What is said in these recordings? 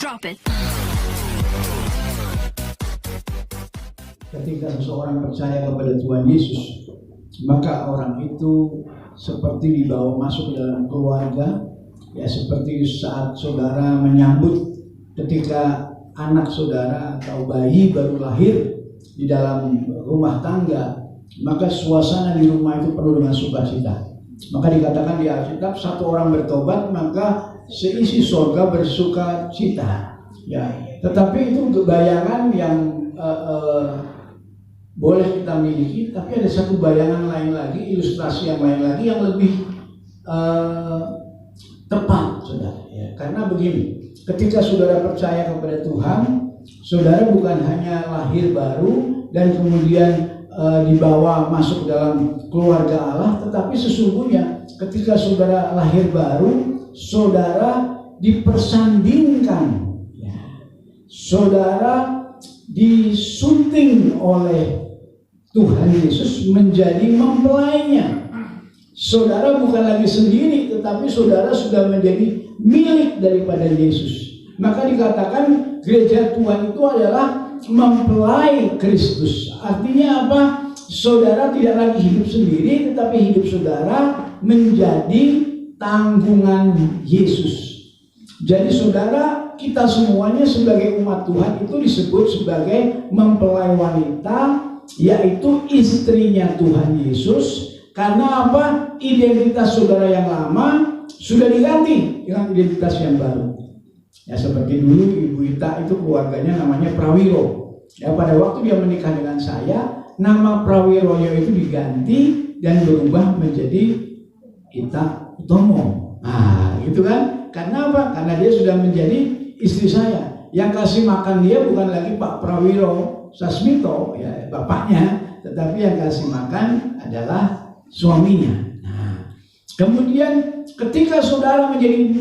Drop it. Ketika seseorang percaya kepada Tuhan Yesus, maka orang itu seperti dibawa masuk ke dalam keluarga, ya seperti saat saudara menyambut ketika anak saudara atau bayi baru lahir di dalam rumah tangga, maka suasana di rumah itu penuh dengan sukacita. Maka dikatakan di Alkitab, satu orang bertobat maka seisi surga bersuka cita. Ya, tetapi itu bayangan yang boleh kita miliki, tapi ada satu bayangan lain lagi, ilustrasi yang lain lagi yang lebih tepat, saudara. Ya, karena begini, ketika saudara percaya kepada Tuhan, saudara bukan hanya lahir baru dan kemudian dibawa masuk dalam keluarga Allah, tetapi sesungguhnya ketika saudara lahir baru, saudara dipersandingkan, ya. Saudara disunting oleh Tuhan Yesus menjadi mempelainya. Saudara bukan lagi sendiri, tetapi saudara sudah menjadi milik daripada Yesus. Maka dikatakan gereja Tuhan itu adalah mempelai Kristus. Artinya apa? Saudara tidak lagi hidup sendiri, tetapi hidup saudara menjadi tanggungan Yesus. Jadi saudara, kita semuanya sebagai umat Tuhan itu disebut sebagai mempelai wanita, yaitu istrinya Tuhan Yesus. Karena apa? Identitas saudara yang lama sudah diganti dengan identitas yang baru. Ya, seperti dulu Ibu Ita itu keluarganya namanya Prawiro. Ya, pada waktu dia menikah dengan saya, nama Prawironya itu diganti dan berubah menjadi Ita Utomo. Nah, gitu kan? Karena apa? Karena dia sudah menjadi istri saya. Yang kasih makan dia bukan lagi Pak Prawiro Sasmito, ya bapaknya, tetapi yang kasih makan adalah suaminya. Nah, kemudian ketika saudara menjadi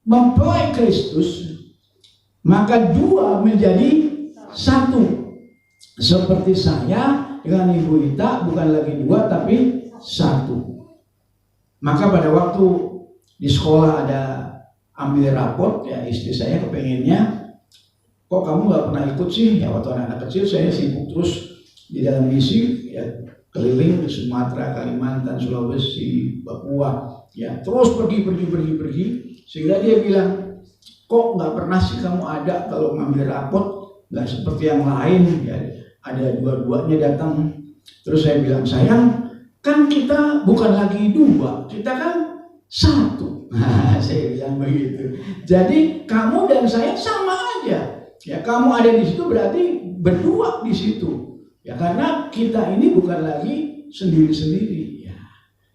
mempelai Kristus, maka dua menjadi satu. Seperti saya dengan Ibu Ita bukan lagi dua tapi satu. Maka pada waktu di sekolah ada ambil raport, ya istri saya kepengennya, kok kamu nggak pernah ikut sih? Ya waktu anak-anak kecil saya sibuk terus di dalam misi, ya keliling di Sumatera, Kalimantan, Sulawesi, Papua, ya terus pergi, sehingga dia bilang, kok nggak pernah sih kamu ada kalau ngambil raport, nggak seperti yang lain, ya ada dua-duanya datang. Terus saya bilang, sayang, kan kita bukan lagi dua, kita kan satu. Nah, saya bilang begitu. Jadi kamu dan saya sama aja. Ya, kamu ada di situ berarti berdua di situ. Ya, karena kita ini bukan lagi sendiri-sendiri. Ya.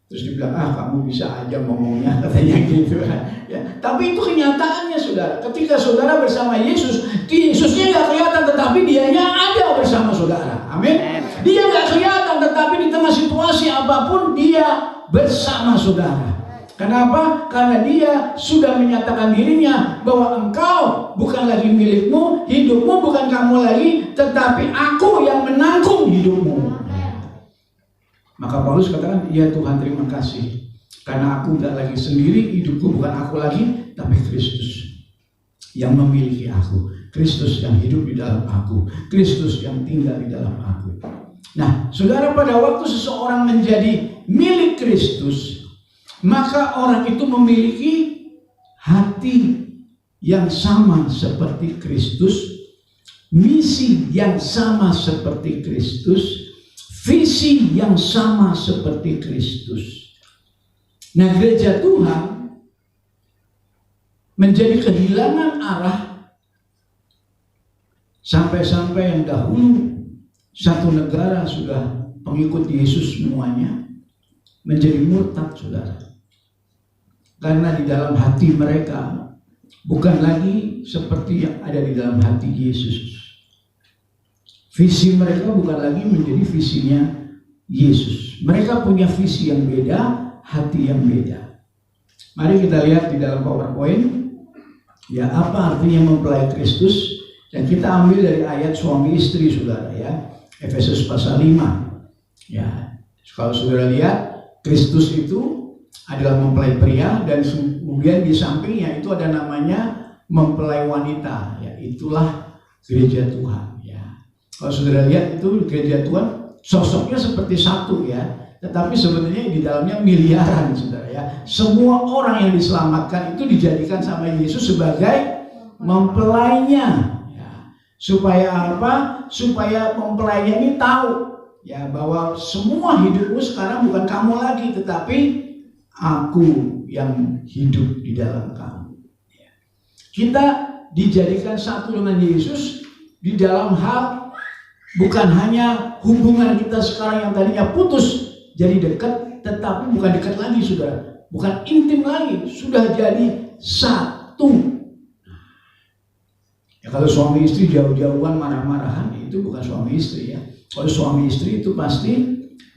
Terus dibilang, kamu bisa aja ngomongnya, katanya gitu. Ya, tapi itu kenyataannya, saudara. Ketika saudara bersama Yesus, Yesusnya nggak kelihatan, tetapi dianya ada bersama saudara. Amin. Dia nggak kelihatan, tetapi di tengah situasi apapun dia bersama saudara. Kenapa? Karena dia sudah menyatakan dirinya bahwa engkau bukan lagi milikmu, hidupmu bukan kamu lagi, tetapi aku yang menanggung hidupmu. Maka Paulus katakan, ya Tuhan terima kasih, karena aku tidak lagi sendiri, hidupku bukan aku lagi, tapi Kristus yang memiliki aku, Kristus yang hidup di dalam aku, Kristus yang tinggal di dalam aku. Nah, saudara, pada waktu seseorang menjadi milik Kristus, maka orang itu memiliki hati yang sama seperti Kristus, misi yang sama seperti Kristus, visi yang sama seperti Kristus. Nah, gereja Tuhan menjadi kehilangan arah sampai-sampai yang dahulu satu negara sudah pengikut Yesus semuanya menjadi murtad, saudara. Karena di dalam hati mereka bukan lagi seperti yang ada di dalam hati Yesus. Visi mereka bukan lagi menjadi visinya Yesus. Mereka punya visi yang beda, hati yang beda. Mari kita lihat di dalam PowerPoint, ya apa artinya mempelai Kristus. Dan kita ambil dari ayat suami istri, saudara, ya. Efesus pasal 5. Ya, kalau saudara lihat, Kristus itu adalah mempelai pria, dan kemudian di sampingnya itu ada namanya mempelai wanita, ya itulah gereja Tuhan. Ya, kalau saudara lihat itu gereja Tuhan sosoknya seperti satu ya, tetapi sebenarnya di dalamnya miliaran, saudara ya. Semua orang yang diselamatkan itu dijadikan sama Yesus sebagai mempelainya. Ya. Supaya apa? Supaya mempelainya ini tahu ya bahwa semua hidupmu sekarang bukan kamu lagi, tetapi aku yang hidup di dalam kamu. Ya. Kita dijadikan satu dengan Yesus di dalam hal bukan hanya hubungan kita sekarang yang tadinya putus jadi dekat, tetapi bukan dekat lagi, saudara. Bukan intim lagi, sudah jadi satu. Ya, kalau suami istri jauh-jauhan marah-marahan, itu bukan suami istri ya. Kalau suami istri itu pasti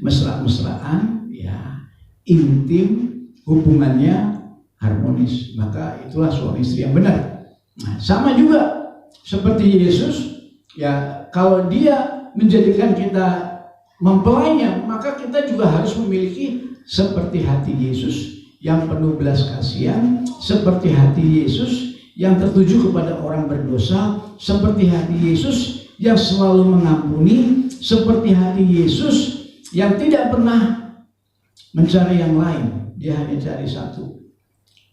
mesra-mesraan, ya, intim, hubungannya harmonis. Maka itulah suami istri yang benar. Nah, sama juga seperti Yesus, ya, kalau dia menjadikan kita mempelainya, maka kita juga harus memiliki seperti hati Yesus yang penuh belas kasihan, seperti hati Yesus yang tertuju kepada orang berdosa, seperti hati Yesus yang selalu mengampuni, seperti hati Yesus yang tidak pernah mencari yang lain, dia hanya cari satu,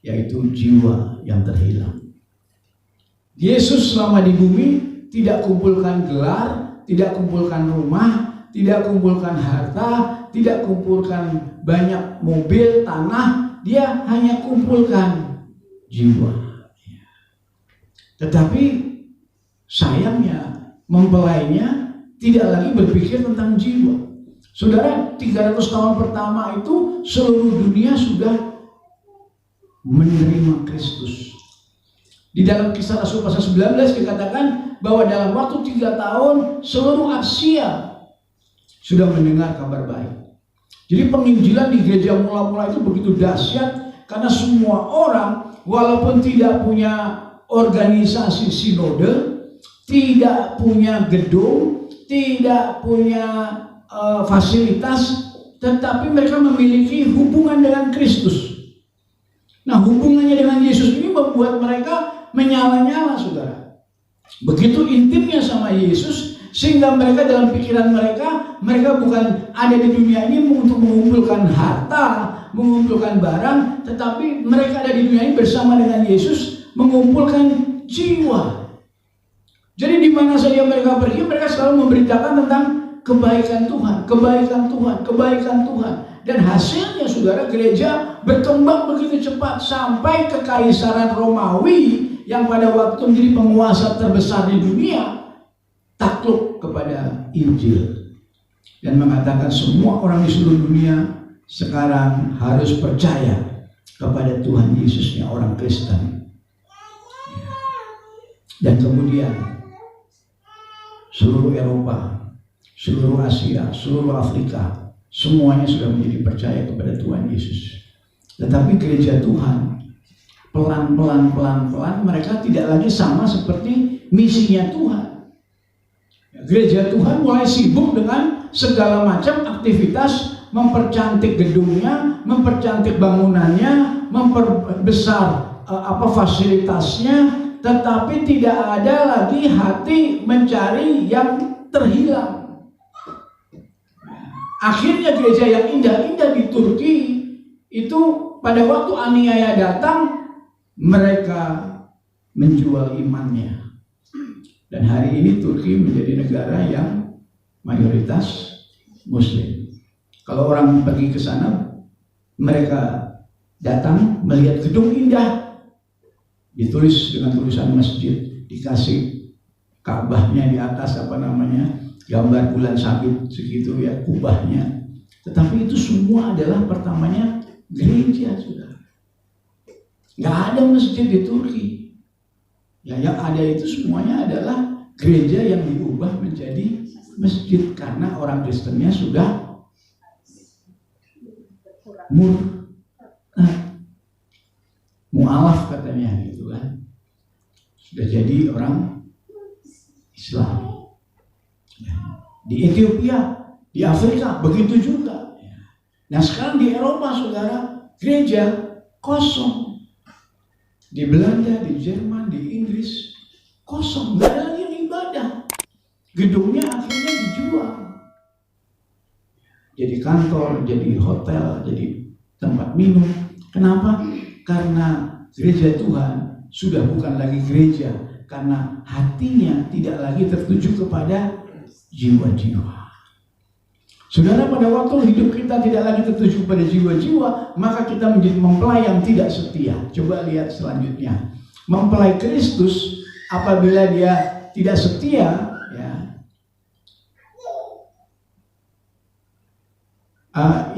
yaitu jiwa yang terhilang. Yesus selama di bumi tidak kumpulkan gelar, tidak kumpulkan rumah, tidak kumpulkan harta, tidak kumpulkan banyak mobil, tanah, dia hanya kumpulkan jiwa. Tetapi sayangnya mempelainya tidak lagi berpikir tentang jiwa. Saudara, 300 tahun pertama itu seluruh dunia sudah menerima Kristus. Di dalam Kisah Rasul pasal 19 dikatakan bahwa dalam waktu 3 tahun seluruh Asia sudah mendengar kabar baik. Jadi penginjilan di gereja mula-mula itu begitu dahsyat karena semua orang walaupun tidak punya organisasi sinode, tidak punya gedung, tidak punya fasilitas, tetapi mereka memiliki hubungan dengan Kristus. Nah, hubungannya dengan Yesus ini membuat mereka menyala-nyala, saudara. Begitu intimnya sama Yesus, sehingga mereka dalam pikiran mereka bukan ada di dunia ini untuk mengumpulkan harta, mengumpulkan barang, tetapi mereka ada di dunia ini bersama dengan Yesus mengumpulkan jiwa. Jadi di mana saja mereka pergi, mereka selalu memberitakan tentang kebaikan Tuhan, kebaikan Tuhan, kebaikan Tuhan. Dan hasilnya, saudara, gereja berkembang begitu cepat sampai kekaisaran Romawi yang pada waktu menjadi penguasa terbesar di dunia takluk kepada Injil dan mengatakan semua orang di seluruh dunia sekarang harus percaya kepada Tuhan Yesusnya orang Kristen. Dan kemudian seluruh Eropa, seluruh Asia, seluruh Afrika, semuanya sudah menjadi percaya kepada Tuhan Yesus. Tetapi gereja Tuhan pelan-pelan mereka tidak lagi sama seperti misinya Tuhan. Gereja Tuhan mulai sibuk dengan segala macam aktivitas, mempercantik gedungnya, mempercantik bangunannya, memperbesar fasilitasnya, tetapi tidak ada lagi hati mencari yang terhilang. Akhirnya gereja yang indah-indah di Turki itu pada waktu aniaya datang, mereka menjual imannya. Dan hari ini Turki menjadi negara yang mayoritas Muslim. Kalau orang pergi ke sana, mereka datang melihat gedung indah, ditulis dengan tulisan masjid, dikasih Ka'bahnya di atas gambar bulan sabit segitu ya, kubahnya. Tetapi itu semua adalah pertamanya gereja, saudara. Nggak ada masjid di Turki. Ya, yang ada itu semuanya adalah gereja yang diubah menjadi masjid karena orang Kristennya sudah mu'alaf katanya gitu kan, sudah jadi orang Islam. Ya. Di Ethiopia, di Afrika begitu juga. Nah sekarang di Eropa, saudara, gereja kosong. Di Belanda, di Jerman, di Inggris kosong, nggak ada lagi yang ibadah. Gedungnya akhirnya dijual, jadi kantor, jadi hotel, jadi tempat minum. Kenapa? Karena gereja Tuhan sudah bukan lagi gereja, karena hatinya tidak lagi tertuju kepada jiwa-jiwa. Saudara, pada waktu hidup kita tidak lagi tertuju pada jiwa-jiwa, maka kita menjadi mempelai yang tidak setia. Coba lihat selanjutnya. Mempelai Kristus apabila dia tidak setia, ya.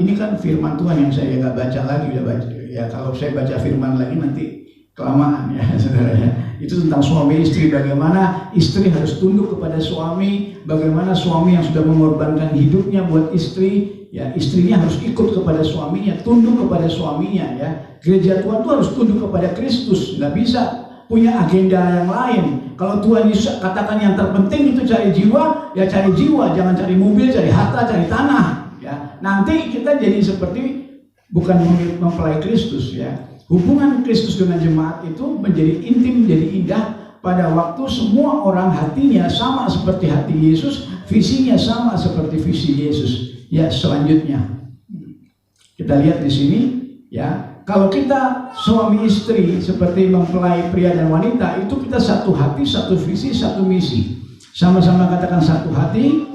Ini kan firman Tuhan yang saya nggak baca lagi, udah baca. Ya, kalau saya baca firman lagi nanti kelamaan ya, saudara ya. Itu tentang suami istri, bagaimana istri harus tunduk kepada suami, bagaimana suami yang sudah mengorbankan hidupnya buat istri, ya istrinya harus ikut kepada suaminya, tunduk kepada suaminya ya. Gereja Tuhan itu harus tunduk kepada Kristus, nggak bisa punya agenda yang lain. Kalau Tuhan Yesus katakan yang terpenting itu cari jiwa, ya cari jiwa, jangan cari mobil, cari harta, cari tanah ya. Nanti kita jadi seperti bukan mempelai Kristus ya. Hubungan Kristus dengan jemaat itu menjadi intim, menjadi indah pada waktu semua orang hatinya sama seperti hati Yesus, visinya sama seperti visi Yesus. Ya, selanjutnya kita lihat di sini ya. Kalau kita suami istri seperti mempelai pria dan wanita, itu kita satu hati, satu visi, satu misi. Sama-sama katakan satu hati,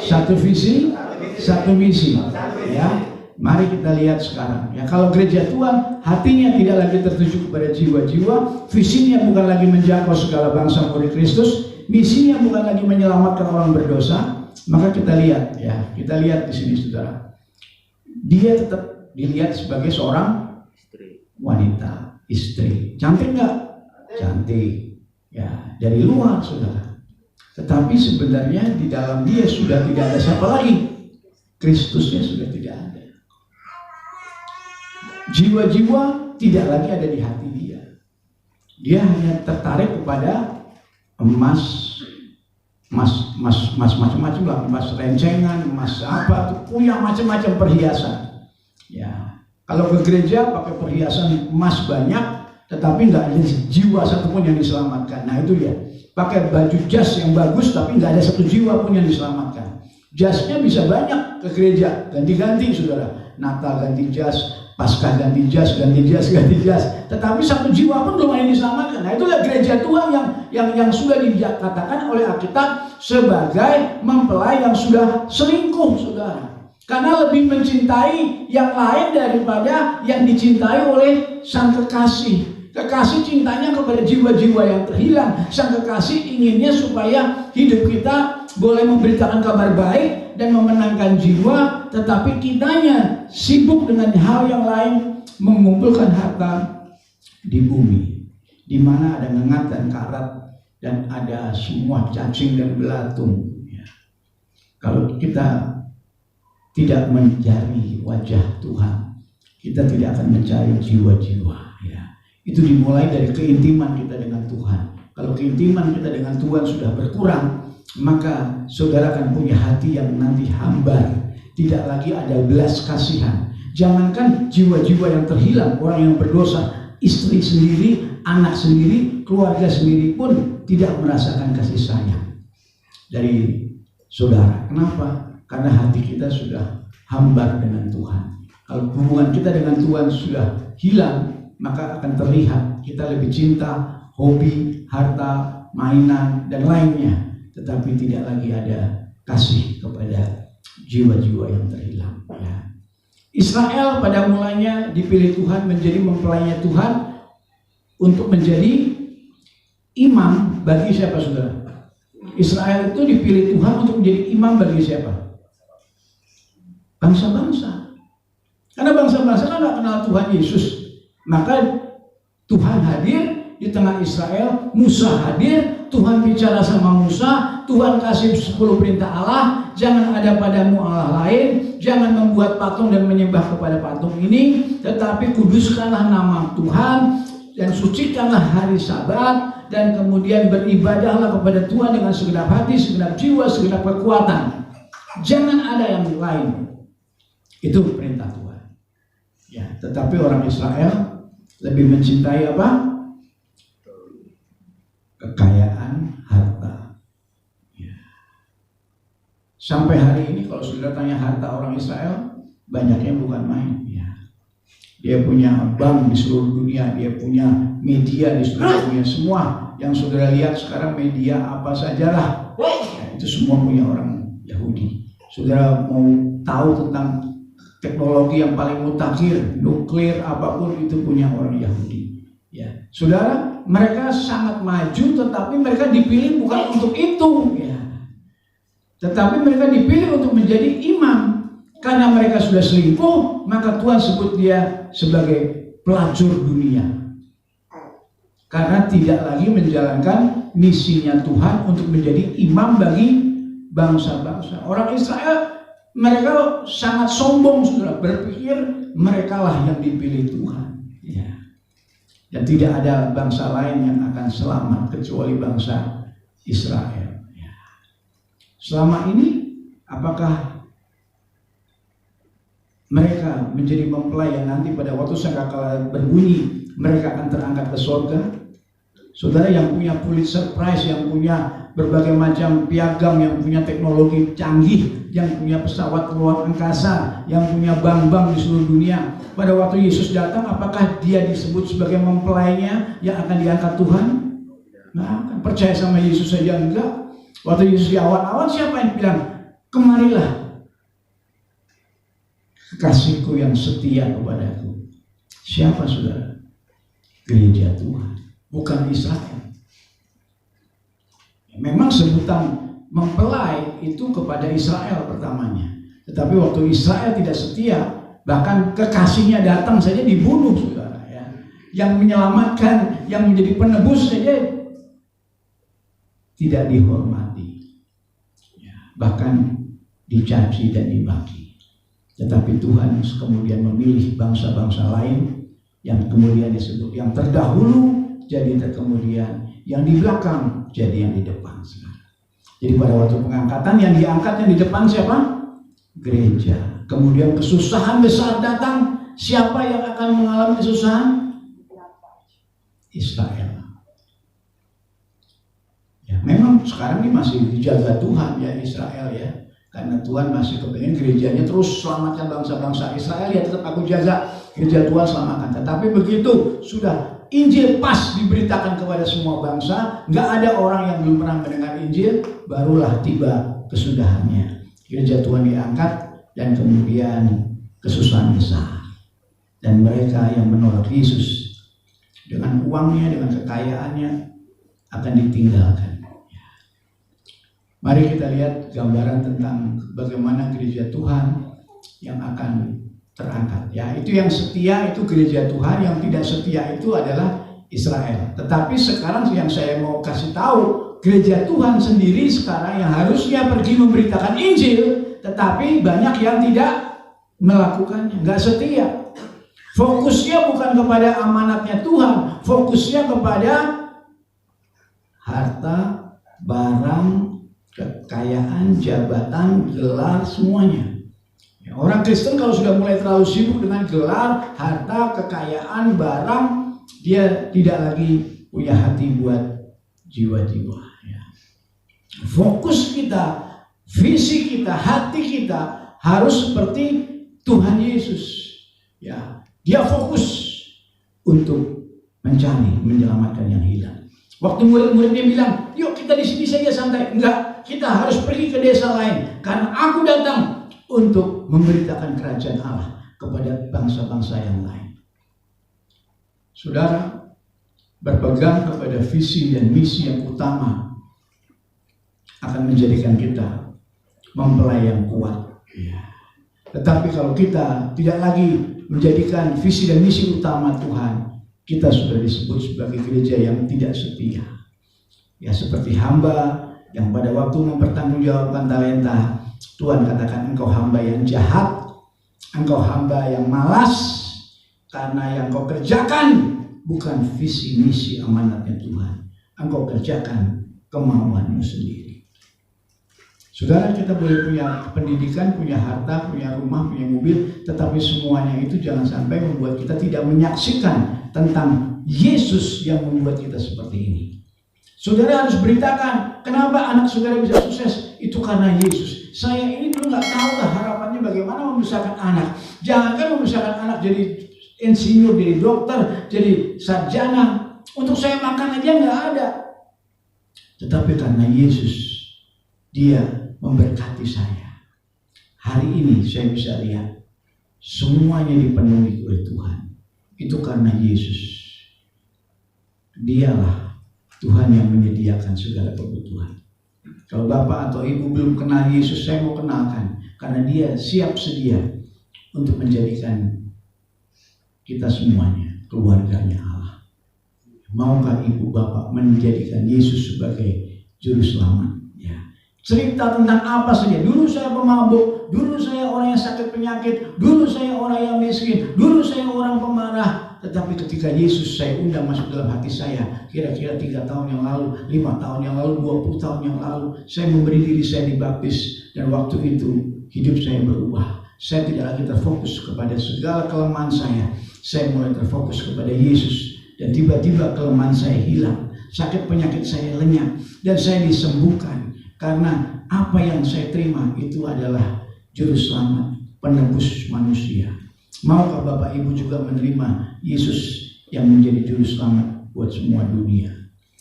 satu visi, satu misi. Ya. Mari kita lihat sekarang ya, kalau gereja Tuhan hatinya tidak lagi tertuju kepada jiwa-jiwa, visinya bukan lagi menjangkau segala bangsa murid Kristus, misinya bukan lagi menyelamatkan orang berdosa, maka kita lihat ya, kita lihat di sini saudara, dia tetap dilihat sebagai seorang wanita, istri. Cantik nggak? Cantik ya, dari luar saudara, tetapi sebenarnya di dalam dia sudah tidak ada siapa lagi, Kristusnya sudah tidak ada. Jiwa-jiwa tidak lagi ada di hati dia. Dia hanya tertarik kepada emas macam-macam lah, emas rencengan, emas apa, punya macam-macam perhiasan. Ya, kalau ke gereja pakai perhiasan emas banyak, tetapi nggak ada jiwa satupun yang diselamatkan. Nah itu dia. Pakai baju jas yang bagus, tapi nggak ada satu jiwa pun yang diselamatkan. Jasnya bisa banyak ke gereja, ganti-ganti saudara. Natal ganti jas, Paskah ganti jas, ganti jas, tetapi satu jiwa pun belum ada yang diselamatkan. Nah itulah gereja Tuhan yang sudah dikatakan oleh Alkitab sebagai mempelai yang sudah selingkuh, saudara. Karena lebih mencintai yang lain daripada yang dicintai oleh sang kekasih. Kekasih cintanya kepada jiwa-jiwa yang terhilang. Sang kekasih inginnya supaya hidup kita boleh memberitakan kabar baik dan memenangkan jiwa, tetapi kitanya sibuk dengan hal yang lain, mengumpulkan harta di bumi, di mana ada ngengat dan karat dan ada semua cacing dan belatung. Ya. Kalau kita tidak mencari wajah Tuhan, kita tidak akan mencari jiwa-jiwa. Ya. Itu dimulai dari keintiman kita dengan Tuhan. Kalau keintiman kita dengan Tuhan sudah berkurang, maka saudara akan punya hati yang nanti hambar, tidak lagi ada belas kasihan. Jangankan jiwa-jiwa yang terhilang, orang yang berdosa, istri sendiri, anak sendiri, keluarga sendiri pun tidak merasakan kasih sayang dari saudara. Kenapa? Karena hati kita sudah hambar dengan Tuhan. Kalau hubungan kita dengan Tuhan sudah hilang, maka akan terlihat kita lebih cinta hobi, harta, mainan, dan lainnya, tetapi tidak lagi ada kasih kepada jiwa-jiwa yang terhilang. Ya. Israel pada mulanya dipilih Tuhan menjadi mempelainya Tuhan untuk menjadi imam bagi siapa, saudara? Israel itu dipilih Tuhan untuk menjadi imam bagi siapa? Bangsa-bangsa. Karena bangsa-bangsa kan nggak kenal Tuhan Yesus. Maka Tuhan hadir di tengah Israel, Musa hadir, Tuhan bicara sama Musa, Tuhan kasih 10 perintah Allah, jangan ada padamu Allah lain, jangan membuat patung dan menyembah kepada patung ini, tetapi kuduskanlah nama Tuhan dan sucikanlah hari Sabat, dan kemudian beribadahlah kepada Tuhan dengan segenap hati, segenap jiwa, segenap kekuatan. Jangan ada yang lain. Itu perintah Tuhan. Ya, tetapi orang Israel lebih mencintai apa? kekayaan harta. Ya. Sampai hari ini kalau saudara tanya harta orang Israel, banyaknya bukan main. Ya. Dia punya bank di seluruh dunia, dia punya media di seluruh dunia. Semua yang saudara lihat sekarang media apa sajalah, ya, itu semua punya orang Yahudi. Saudara mau tahu tentang teknologi yang paling mutakhir, nuklir apapun, itu punya orang Yahudi. Ya, saudara, mereka sangat maju, tetapi mereka dipilih bukan untuk itu. Ya. Tetapi mereka dipilih untuk menjadi imam. Karena mereka sudah selingkuh, maka Tuhan sebut dia sebagai pelacur dunia. Karena tidak lagi menjalankan misinya Tuhan untuk menjadi imam bagi bangsa-bangsa. Orang Israel, mereka sangat sombong, saudara, berpikir mereka lah yang dipilih Tuhan. Ya. Dan tidak ada bangsa lain yang akan selamat kecuali bangsa Israel. Ya. Selama ini, apakah mereka menjadi mempelai yang nanti pada waktu sangkakala berbunyi mereka akan terangkat ke surga? Saudara yang punya Pulitzer Prize, yang punya berbagai macam piagam, yang punya teknologi canggih, yang punya pesawat luar angkasa, yang punya bank-bank di seluruh dunia, pada waktu Yesus datang, apakah dia disebut sebagai mempelainya yang akan diangkat Tuhan? Nah, percaya sama Yesus saja enggak. Waktu Yesus di awal-awal, siapa yang bilang, kemarilah kekasihku yang setia kepadaku? Siapa, saudara? Gereja Tuhan, bukan Israel. Memang sebutan mempelai itu kepada Israel pertamanya, tetapi waktu Israel tidak setia, bahkan kekasihnya datang saja dibunuh, saudara. Ya. Yang menyelamatkan, yang menjadi penebus saja tidak dihormati, ya, bahkan dicaci dan dibagi. Tetapi Tuhan kemudian memilih bangsa-bangsa lain yang kemudian disebut yang terdahulu jadi terkemudian, yang di belakang jadi yang di depan. Jadi pada waktu pengangkatan, yang diangkat yang di depan siapa? Gereja. Kemudian kesusahan besar datang, siapa yang akan mengalami kesusahan? Israel. Ya, memang sekarang ini masih dijaga Tuhan ya Israel ya, karena Tuhan masih kepengen gerejanya terus selamatkan bangsa-bangsa Israel ya, tetap aku jaga gereja Tuhan, selamatkan. Tetapi begitu sudah Injil pas diberitakan kepada semua bangsa, nggak ada orang yang belum pernah mendengar Injil, barulah tiba kesudahannya. Gereja Tuhan diangkat dan kemudian kesusahan besar. Dan mereka yang menolak Yesus dengan uangnya, dengan kekayaannya akan ditinggalkan. Mari kita lihat gambaran tentang bagaimana gereja Tuhan yang akan terangkat. Ya, itu yang setia itu gereja Tuhan, yang tidak setia itu adalah Israel. Tetapi sekarang yang saya mau kasih tahu, gereja Tuhan sendiri sekarang yang harusnya pergi memberitakan Injil, tetapi banyak yang tidak melakukannya, nggak setia. Fokusnya bukan kepada amanatnya Tuhan, fokusnya kepada harta, barang, kekayaan, jabatan, gelar, semuanya. Orang Kristen kalau sudah mulai terlalu sibuk dengan gelar, harta, kekayaan, barang, dia tidak lagi punya hati buat jiwa-jiwa. Ya. Fokus kita, visi kita, hati kita harus seperti Tuhan Yesus. Ya, dia fokus untuk mencari, menyelamatkan yang hilang. Waktu murid-muridnya bilang, yuk kita di sini saja santai. Enggak, kita harus pergi ke desa lain. Karena aku datang untuk memberitakan kerajaan Allah kepada bangsa-bangsa yang lain. Saudara, berpegang kepada visi dan misi yang utama akan menjadikan kita mempelai yang kuat. Tetapi kalau kita tidak lagi menjadikan visi dan misi utama Tuhan, kita sudah disebut sebagai gereja yang tidak setia. Ya, seperti hamba yang pada waktu mempertanggungjawabkan talenta, Tuhan katakan engkau hamba yang jahat, engkau hamba yang malas, karena yang kau kerjakan bukan visi misi amanatnya Tuhan, engkau kerjakan kemauanmu sendiri. Saudara, kita boleh punya pendidikan, punya harta, punya rumah, punya mobil, tetapi semuanya itu jangan sampai membuat kita tidak menyaksikan tentang Yesus yang membuat kita seperti ini. Saudara harus beritakan, kenapa anak saudara bisa sukses? Itu karena Yesus. Saya ini dulu nggak tahu lah harapannya bagaimana membesarkan anak. Jangankan membesarkan anak jadi insinyur, jadi dokter, jadi sarjana. Untuk saya makan aja nggak ada. Tetapi karena Yesus, Dia memberkati saya. Hari ini saya bisa lihat semuanya dipenuhi oleh Tuhan. Itu karena Yesus. Dialah Tuhan yang menyediakan segala kebutuhan. Kalau Bapak atau Ibu belum kenal Yesus, saya mau kenalkan. Karena Dia siap sedia untuk menjadikan kita semuanya keluarganya Allah. Maukah Ibu Bapak menjadikan Yesus sebagai Juru Selamat? Ya. Cerita tentang apa saja. Dulu saya pemabuk, dulu saya orang yang sakit penyakit, dulu saya orang yang miskin, dulu saya orang pemarah. Tetapi ketika Yesus saya undang masuk dalam hati saya, kira-kira 3 tahun yang lalu, 5 tahun yang lalu, 20 tahun yang lalu, saya memberi diri saya dibaptis, dan waktu itu hidup saya berubah. Saya tidak lagi terfokus kepada segala kelemahan saya mulai terfokus kepada Yesus, dan tiba-tiba kelemahan saya hilang, sakit penyakit saya lenyap, dan saya disembuhkan. Karena apa yang saya terima itu adalah Juru Selamat, penebus manusia. Maukah Bapak Ibu juga menerima Yesus yang menjadi Juru Selamat buat semua dunia?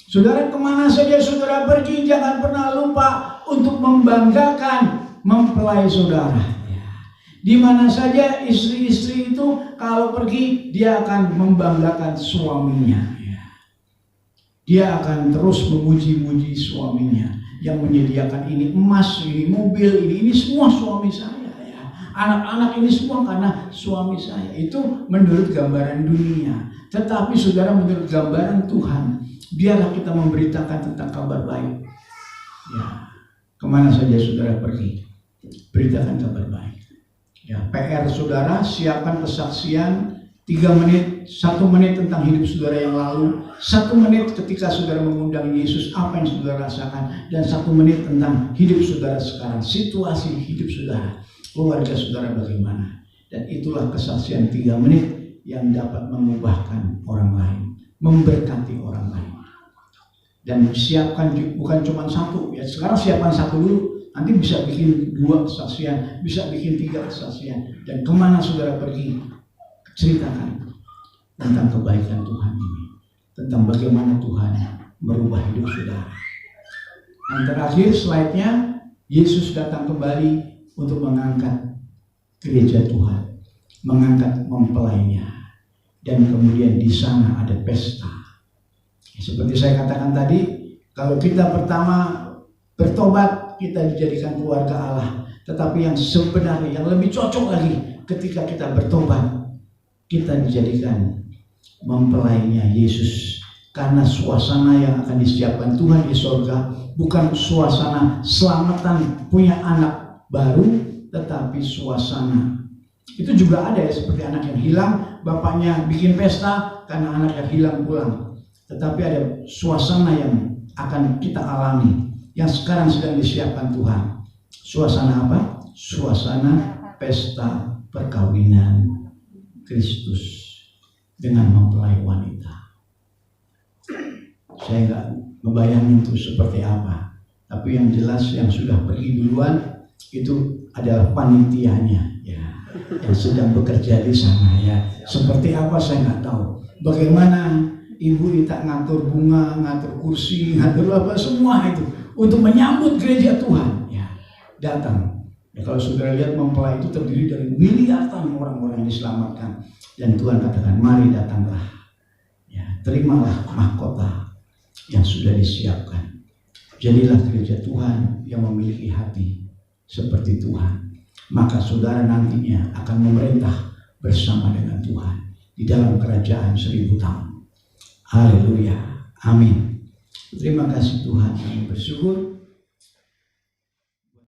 Saudara, kemana saja saudara pergi, jangan pernah lupa untuk membanggakan mempelai saudara. Di mana saja istri-istri itu kalau pergi, dia akan membanggakan suaminya. Dia akan terus memuji-muji suaminya yang menyediakan ini emas, ini mobil, ini semua suami saya. Anak-anak ini semua karena suami saya. Itu menurut gambaran dunia. Tetapi saudara, menurut gambaran Tuhan, biarlah kita memberitakan tentang kabar baik. Ya, kemana saja saudara pergi, beritakan kabar baik. Ya, PR saudara, siapkan kesaksian 3 menit, 1 menit tentang hidup saudara yang lalu, 1 menit ketika saudara mengundang Yesus, apa yang saudara rasakan, dan 1 menit tentang hidup saudara sekarang, situasi hidup saudara, keluarga saudara bagaimana. Dan itulah kesaksian 3 menit yang dapat mengubahkan orang lain, memberkati orang lain. Dan siapkan bukan cuma 1, ya sekarang siapkan 1 dulu, nanti bisa bikin 2 kesaksian, bisa bikin 3 kesaksian. Dan kemana saudara pergi, ceritakan tentang kebaikan Tuhan ini, tentang bagaimana Tuhan merubah hidup saudara. Yang terakhir slide-nya, Yesus datang kembali untuk mengangkat gereja Tuhan, mengangkat mempelainya, dan kemudian di sana ada pesta. Seperti saya katakan tadi, kalau kita pertama bertobat, kita dijadikan keluarga Allah. Tetapi yang sebenarnya, yang lebih cocok lagi, ketika kita bertobat, kita dijadikan mempelainya Yesus. Karena suasana yang akan disiapkan Tuhan di sorga bukan suasana selamatan punya anak baru, tetapi suasana itu juga ada ya, seperti anak yang hilang, bapaknya bikin pesta karena anak yang hilang pulang. Tetapi ada suasana yang akan kita alami, yang sekarang sedang disiapkan Tuhan. Suasana apa? Suasana pesta perkawinan Kristus dengan mempelai wanita. Saya nggak ngebayangin itu seperti apa, tapi yang jelas yang sudah pergi duluan itu adalah panitianya, ya, yang sedang bekerja di sana, ya. Seperti apa saya nggak tahu. Bagaimana Ibu Ita ngatur bunga, ngatur kursi, ngatur apa semua itu untuk menyambut gereja Tuhan, ya, datang. Ya, kalau saudara lihat mempelai itu terdiri dari miliaran orang-orang yang diselamatkan, dan Tuhan katakan, mari datanglah, ya, terimalah mahkota yang sudah disiapkan. Jadilah gereja Tuhan yang memiliki hati seperti Tuhan, maka saudara nantinya akan memerintah bersama dengan Tuhan di dalam kerajaan 1000 tahun. Haleluya, amin. Terima kasih Tuhan, kami bersyukur